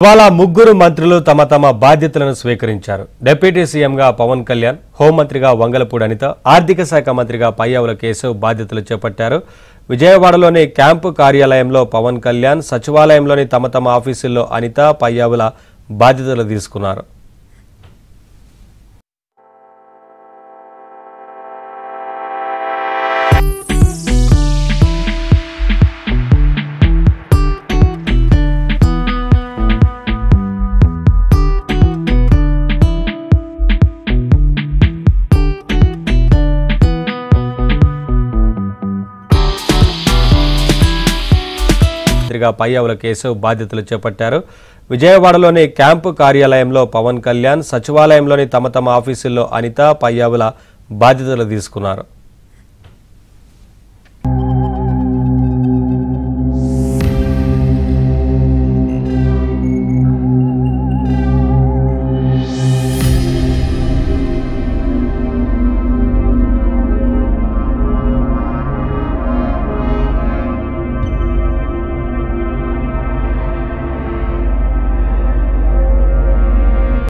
ఇవాళ ముగ్గురు మంత్రులు తమ తమ బాధ్యతలను స్వీకరించారు. డిప్యూటీ సీఎంగా పవన్ కళ్యాణ్, హోంమంత్రిగా వంగలపూడి అనిత, ఆర్థిక శాఖ మంత్రిగా పయ్యావుల కేశవ్ బాధ్యతలు చేపట్టారు. విజయవాడలోని క్యాంపు కార్యాలయంలో పవన్ కళ్యాణ్, సచివాలయంలోని తమ తమ ఆఫీసుల్లో అనిత, పయ్యావుల బాధ్యతలు తీసుకున్నారు. పయ్యావుల కేశవ్ బాధ్యతలు చేపట్టారు. విజయవాడలోని క్యాంపు కార్యాలయంలో పవన్ కళ్యాణ్, సచివాలయంలోని తమ తమ ఆఫీసుల్లో అనిత, పయ్యావుల బాధ్యతలు తీసుకున్నారు.